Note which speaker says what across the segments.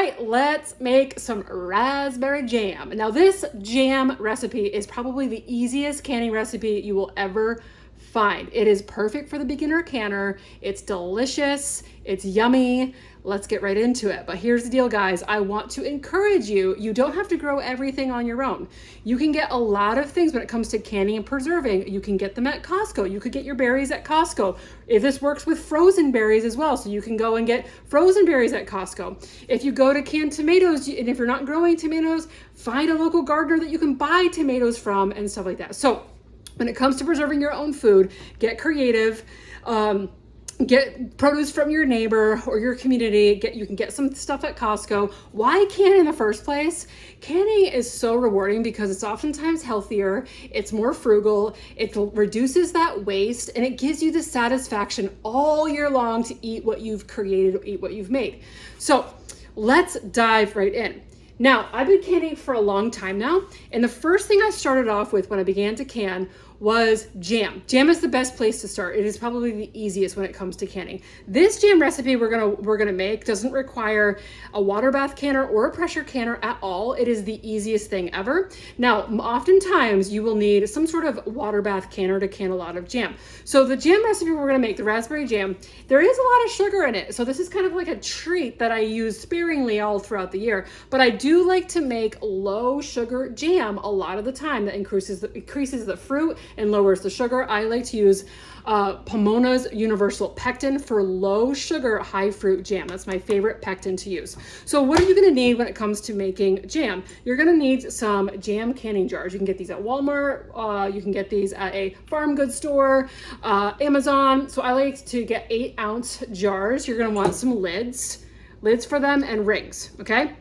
Speaker 1: right, let's make some raspberry jam. Now this jam recipe is probably the easiest canning recipe you will ever find. It is perfect for the beginner canner. It's delicious, it's yummy. Let's get right into it. But here's the deal, guys. I want to encourage you. You don't have to grow everything on your own. You can get a lot of things when it comes to canning and preserving. You can get them at Costco. You could get your berries at Costco. If this works with frozen berries as well, so you can go and get frozen berries at Costco. If you go to canned tomatoes, and if you're not growing tomatoes, find a local gardener that you can buy tomatoes from and stuff like that. So when it comes to preserving your own food, get creative. Get produce from your neighbor or your community. You can get some stuff at Costco. Why can in the first place? Canning is so rewarding because it's oftentimes healthier, it's more frugal, it reduces that waste, and it gives you the satisfaction all year long to eat what you've created, eat what you've made. So let's dive right in. Now, I've been canning for a long time now, and the first thing I started off with when I began to can was jam. Jam is the best place to start. It is probably the easiest when it comes to canning. This jam recipe we're gonna make doesn't require a water bath canner or a pressure canner at all. It is the easiest thing ever. Now, oftentimes you will need some sort of water bath canner to can a lot of jam. So the jam recipe we're gonna make, the raspberry jam, there is a lot of sugar in it. So this is kind of like a treat that I use sparingly all throughout the year. But I do like to make low sugar jam a lot of the time that increases the fruit and lowers the sugar. I like to use Pomona's Universal Pectin for low sugar, high fruit jam. That's my favorite pectin to use. So what are you gonna need when it comes to making jam? You're gonna need some jam canning jars. You can get these at Walmart. You can get these at a farm goods store, Amazon. So I like to get 8-ounce jars. You're gonna want some lids for them and rings, okay?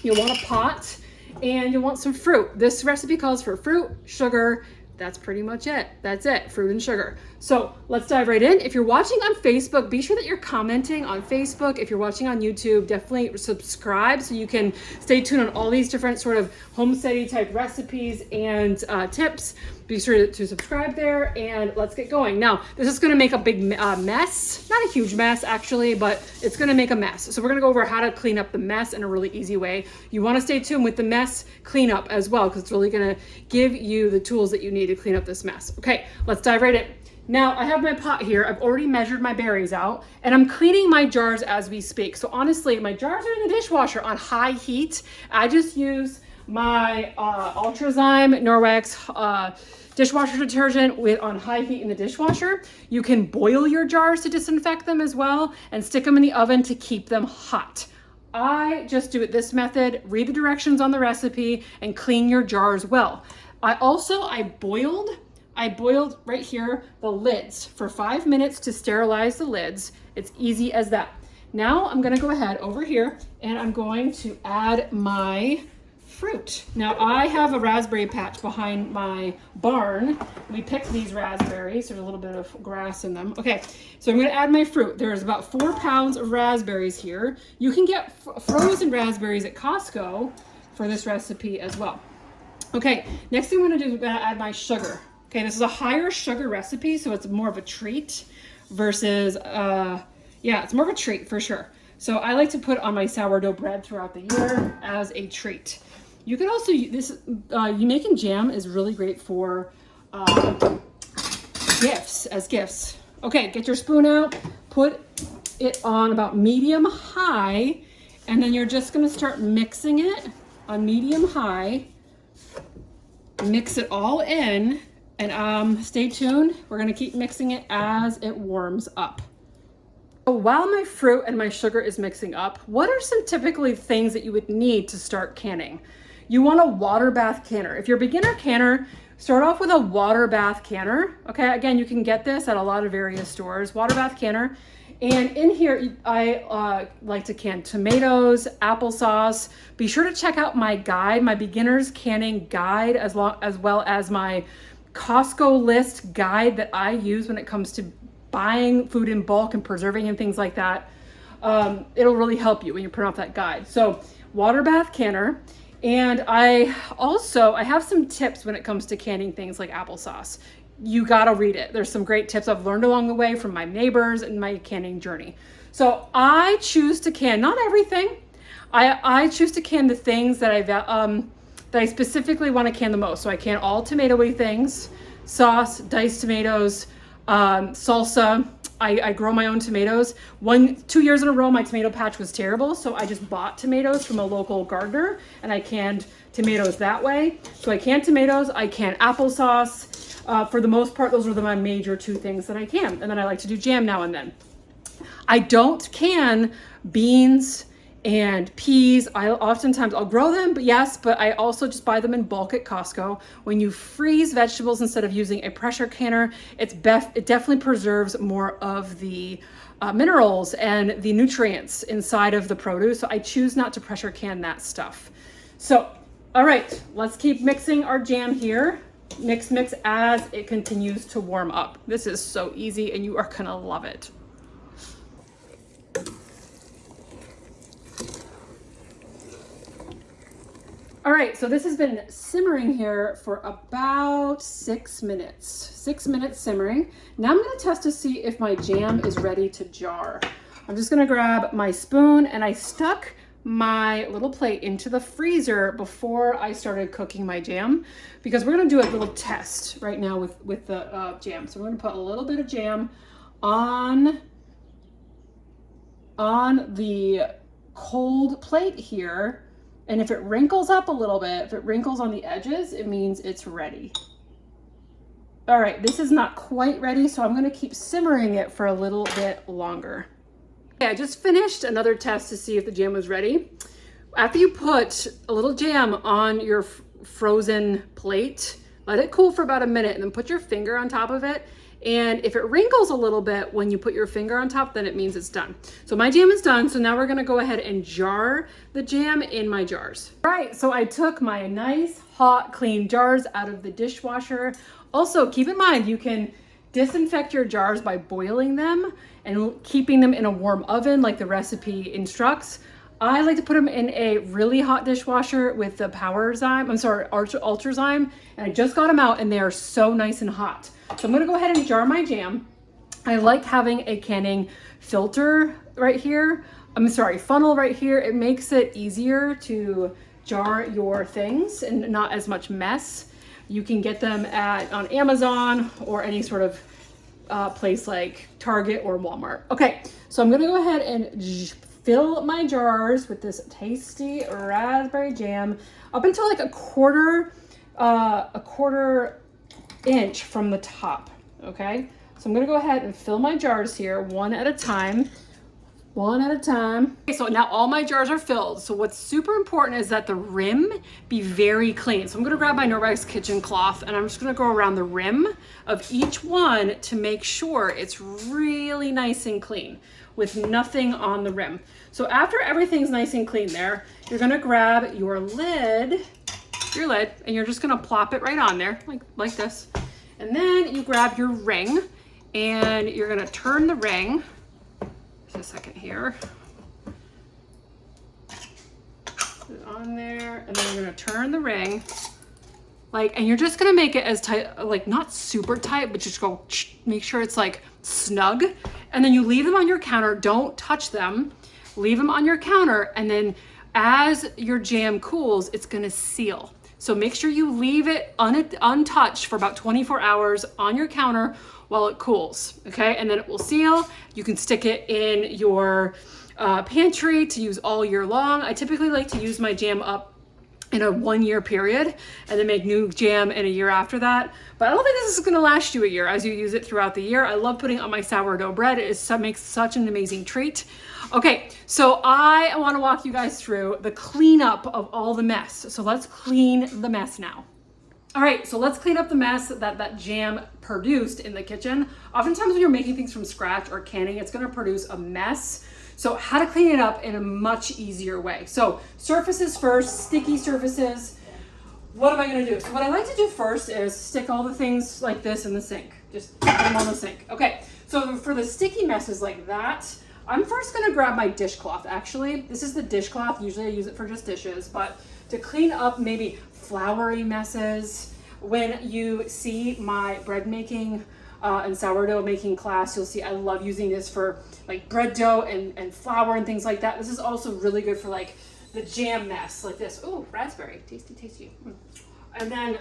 Speaker 1: You'll want a pot and you'll want some fruit. This recipe calls for fruit, sugar. That's pretty much it. That's it, fruit and sugar. So let's dive right in. If you're watching on Facebook, be sure that you're commenting on Facebook. If you're watching on YouTube, definitely subscribe so you can stay tuned on all these different sort of homesteady type recipes and tips. Be sure to subscribe there and let's get going. Now, this is gonna make a big mess. Not a huge mess actually, but it's gonna make a mess. So we're gonna go over how to clean up the mess in a really easy way. You wanna stay tuned with the mess cleanup as well because it's really gonna give you the tools that you need to clean up this mess. Okay, let's dive right in. Now I have my pot here. I've already measured my berries out and I'm cleaning my jars as we speak. So honestly, my jars are in the dishwasher on high heat. I just use my Ultrazyme Norwex dishwasher detergent on high heat in the dishwasher. You can boil your jars to disinfect them as well and stick them in the oven to keep them hot. I just do it this method, read the directions on the recipe and clean your jars well. I boiled right here the lids for 5 minutes to sterilize the lids. It's easy as that. Now I'm gonna go ahead over here and I'm going to add my fruit. Now I have a raspberry patch behind my barn. We picked these raspberries. There's a little bit of grass in them. Okay, so I'm gonna add my fruit. There's about 4 pounds of raspberries here. You can get frozen raspberries at Costco for this recipe as well. Okay, next thing I'm gonna do is I'm gonna add my sugar. Okay, this is a higher sugar recipe, so it's more of a treat versus, yeah, it's more of a treat for sure. So I like to put on my sourdough bread throughout the year as a treat. You can also use this, making jam is really great for gifts. Okay, get your spoon out, put it on about medium high, and then you're just gonna start mixing it on medium high. Mix it all in, and stay tuned. We're gonna keep mixing it as it warms up. So while my fruit and my sugar is mixing up, what are some typically things that you would need to start canning? You want a water bath canner. If you're a beginner canner, start off with a water bath canner. Okay, again, you can get this at a lot of various stores, water bath canner. And in here, I like to can tomatoes, applesauce. Be sure to check out my guide, my beginner's canning guide, as well as my Costco list guide that I use when it comes to buying food in bulk and preserving and things like that. It'll really help you when you print off that guide. So water bath canner. And I have some tips when it comes to canning things like applesauce. You gotta read it. There's some great tips I've learned along the way from my neighbors and my canning journey. So I choose to can, not everything. I choose to can the things that I specifically want to can the most. So I can all tomatoey things, sauce, diced tomatoes, salsa. I grow my own tomatoes. 2 years in a row, my tomato patch was terrible, so I just bought tomatoes from a local gardener and I canned tomatoes that way. So I can tomatoes, I can applesauce. For the most part, those are my major two things that I can. And then I like to do jam now and then. I don't can beans and peas. I'll grow them, but I also just buy them in bulk at Costco. When you freeze vegetables instead of using a pressure canner, it definitely preserves more of the minerals and the nutrients inside of the produce. So I choose not to pressure can that stuff. So, all right, let's keep mixing our jam here. Mix as it continues to warm up. This is so easy and you are gonna love it. All right, so this has been simmering here for about 6 minutes. 6 minutes simmering. Now I'm gonna test to see if my jam is ready to jar. I'm just gonna grab my spoon, and I stuck my little plate into the freezer before I started cooking my jam, because we're gonna do a little test right now with the jam. So we're gonna put a little bit of jam on the cold plate here. And if it wrinkles up a little bit, if it wrinkles on the edges, it means it's ready. All right, this is not quite ready, so I'm gonna keep simmering it for a little bit longer. Okay, I just finished another test to see if the jam was ready. After you put a little jam on your frozen plate, let it cool for about a minute and then put your finger on top of it. And if it wrinkles a little bit when you put your finger on top, then it means it's done. So my jam is done. So now we're gonna go ahead and jar the jam in my jars. All right, so I took my nice, hot, clean jars out of the dishwasher. Also, keep in mind, you can disinfect your jars by boiling them and keeping them in a warm oven like the recipe instructs. I like to put them in a really hot dishwasher with the Ultrazyme, and I just got them out and they are so nice and hot. So I'm gonna go ahead and jar my jam. I like having a canning filter right here. Funnel right here. It makes it easier to jar your things and not as much mess. You can get them on Amazon or any sort of place like Target or Walmart. Okay, so I'm gonna go ahead and fill my jars with this tasty raspberry jam up until like a quarter inch from the top. Okay, so I'm gonna go ahead and fill my jars here one at a time. Okay, so now all my jars are filled. So what's super important is that the rim be very clean. So I'm gonna grab my Norwex kitchen cloth and I'm just gonna go around the rim of each one to make sure it's really nice and clean with nothing on the rim. So after everything's nice and clean there, you're gonna grab your lid, and you're just gonna plop it right on there like this. And then you grab your ring and you're gonna turn the ring. Just a second here. Put it on there, and then you're gonna turn the ring, and you're just gonna make it as tight, not super tight, but just go, make sure it's snug. And then you leave them on your counter, don't touch them, leave them on your counter, and then as your jam cools, it's gonna seal. So make sure you leave it untouched for about 24 hours on your counter while it cools, okay? And then it will seal. You can stick it in your pantry to use all year long. I typically like to use my jam up in a 1 year period and then make new jam in a year after that. But I don't think this is gonna last you a year as you use it throughout the year. I love putting it on my sourdough bread. It makes such an amazing treat. Okay, so I wanna walk you guys through the cleanup of all the mess. So let's clean the mess now. All right, so let's clean up the mess that jam produced in the kitchen. Oftentimes when you're making things from scratch or canning, it's gonna produce a mess. So how to clean it up in a much easier way. So surfaces first, sticky surfaces. What am I gonna do? So what I like to do first is stick all the things like this in the sink. Just put them on the sink. Okay, so for the sticky messes like that, I'm first gonna grab my dishcloth. Actually, this is the dishcloth. Usually I use it for just dishes, but to clean up maybe floury messes. When you see my bread making and sourdough making class, you'll see I love using this for bread dough and flour and things like that. This is also really good for the jam mess like this. Oh, raspberry, tasty, tasty. And then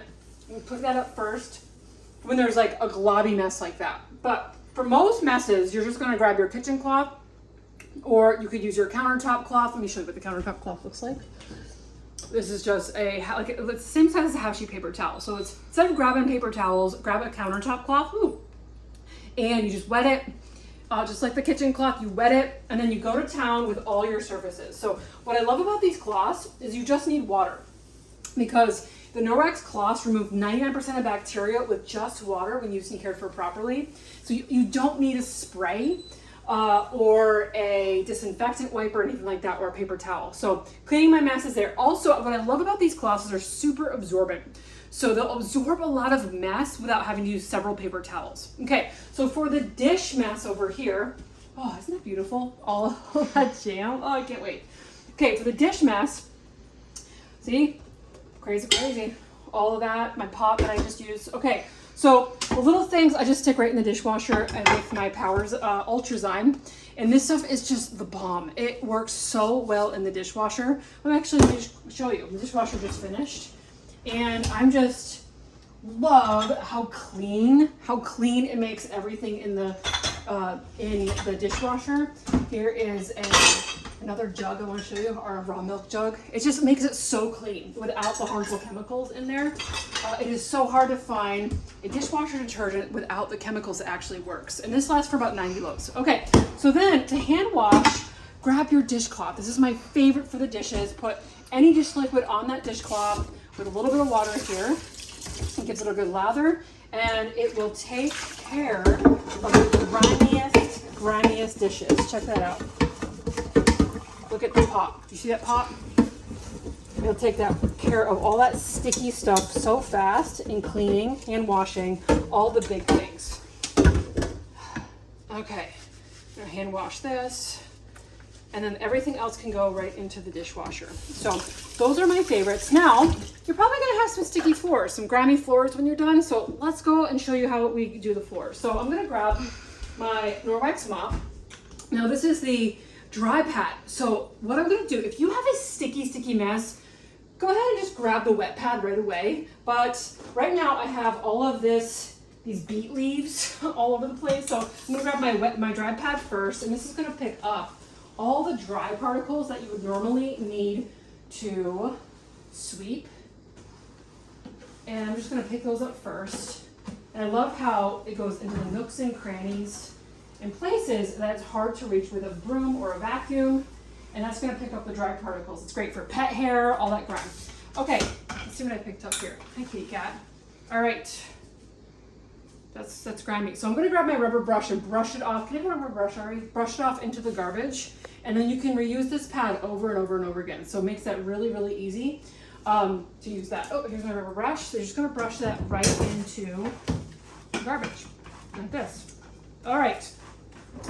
Speaker 1: you put that up first when there's like a globby mess like that. But for most messes, you're just gonna grab your kitchen cloth, or you could use your countertop cloth. Let me show you what the countertop cloth looks like. This is just like it's the same size as a half sheet paper towel. So it's, instead of grabbing paper towels, grab a countertop cloth, and you just wet it, just like the kitchen cloth, you wet it, and then you go to town with all your surfaces. So what I love about these cloths is you just need water, because the Norwex cloths remove 99% of bacteria with just water when used and cared for properly. So you don't need a spray or a disinfectant wipe or anything like that, or a paper towel. So cleaning my mess is there. Also, what I love about these cloths is they're super absorbent. So they'll absorb a lot of mess without having to use several paper towels. Okay, so for the dish mess over here, oh, isn't that beautiful? All of that jam. Oh, I can't wait. Okay, for the dish mess, see? Crazy, crazy. All of that, my pot that I just used. Okay, so the little things I just stick right in the dishwasher with my Powers Ultrazyme. And this stuff is just the bomb. It works so well in the dishwasher. Let me just show you. The dishwasher just finished. And I'm just love how clean it makes everything in the dishwasher. Here is another jug I want to show you, our raw milk jug. It just makes it so clean without the harmful chemicals in there. It is so hard to find a dishwasher detergent without the chemicals that actually works. And this lasts for about 90 loads. Okay, so then to hand wash, grab your dishcloth. This is my favorite for the dishes. Put any dish liquid on that dishcloth with a little bit of water here. It gives it a good lather, and it will take care of the grimiest dishes. Check that out. Look at the pot. You see that pot? It'll take care of all that sticky stuff so fast in cleaning and washing all the big things. Okay, I'm gonna hand wash this, and then everything else can go right into the dishwasher. So those are my favorites. Now, you're probably gonna have some sticky floors, some grimy floors when you're done. So let's go and show you how we do the floor. So I'm gonna grab my Norwex mop. Now this is the dry pad. So what I'm gonna do, if you have a sticky mess, go ahead and just grab the wet pad right away. But right now I have all of these beet leaves all over the place. So I'm gonna grab my dry pad first, and this is gonna pick up all the dry particles that you would normally need to sweep. And I'm just gonna pick those up first. And I love how it goes into the nooks and crannies and places that it's hard to reach with a broom or a vacuum. And that's gonna pick up the dry particles. It's great for pet hair, all that grime. Okay, let's see what I picked up here. Hi, kitty cat. All right, that's grimy. So I'm gonna grab my rubber brush and brush it off. Can I have a rubber brush, Ari? Brush it off into the garbage. And then you can reuse this pad over and over and over again. So it makes that really, really easy to use that. Oh, here's my rubber brush. So you're just gonna brush that right into the garbage, like this. All right,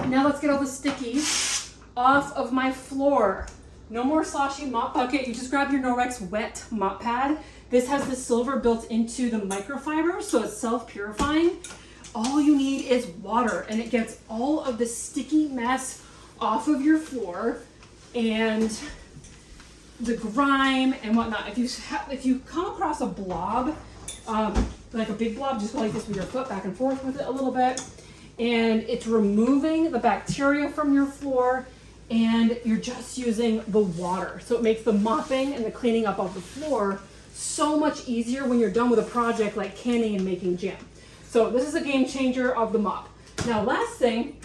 Speaker 1: now let's get all the stickies off of my floor. No more sloshy mop bucket. You just grab your Norwex wet mop pad. This has the silver built into the microfiber, so it's self-purifying. All you need is water, and it gets all of the sticky mess off of your floor and the grime and whatnot. If you come across a blob, like a big blob, just go like this with your foot back and forth with it a little bit, and it's removing the bacteria from your floor, and you're just using the water. So it makes the mopping and the cleaning up of the floor so much easier when you're done with a project like canning and making jam. So this is a game changer of the mop. Now, last thing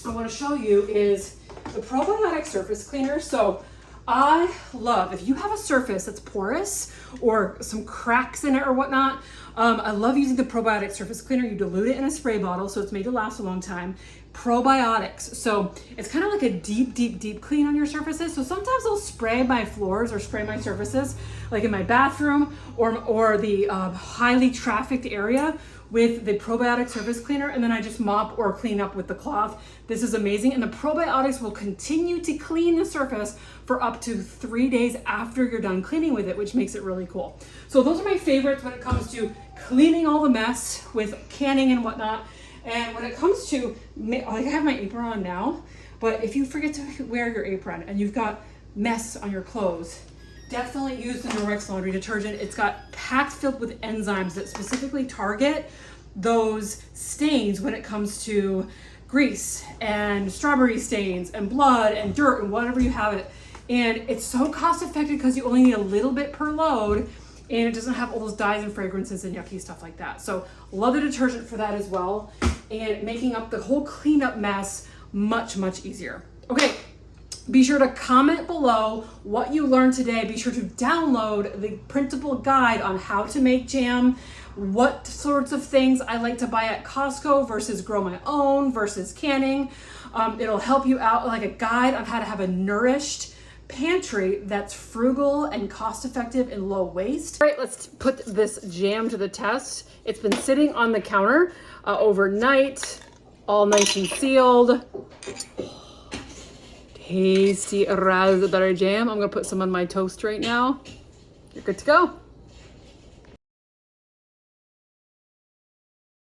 Speaker 1: I want to show you is the probiotic surface cleaner. So I love, if you have a surface that's porous or some cracks in it or whatnot, I love using the probiotic surface cleaner. You dilute it in a spray bottle, so it's made to last a long time. Probiotics. So it's kind of like a deep clean on your surfaces. So sometimes I'll spray my floors or spray my surfaces, like in my bathroom or the highly trafficked area, with the probiotic surface cleaner, and then I just mop or clean up with the cloth. This is amazing, and the probiotics will continue to clean the surface for up to 3 days after you're done cleaning with it, which makes it really cool. So those are my favorites when it comes to cleaning all the mess with canning and whatnot. And when it comes to, like I have my apron on now, but if you forget to wear your apron and you've got mess on your clothes, definitely use the Norwex laundry detergent. It's got packed filled with enzymes that specifically target those stains when it comes to grease and strawberry stains and blood and dirt and whatever you have it. And it's so cost effective because you only need a little bit per load, and it doesn't have all those dyes and fragrances and yucky stuff like that. So love the detergent for that as well, and making up the whole cleanup mess much, much easier. Okay, be sure to comment below what you learned today. Be sure to download the printable guide on how to make jam, what sorts of things I like to buy at Costco versus grow my own versus canning. It'll help you out, like a guide on how to have a nourished pantry that's frugal and cost effective and low waste. All right, let's put this jam to the test. It's been sitting on the counter overnight, all nice and sealed. Tasty raspberry jam. I'm gonna put some on my toast right now. You're good to go.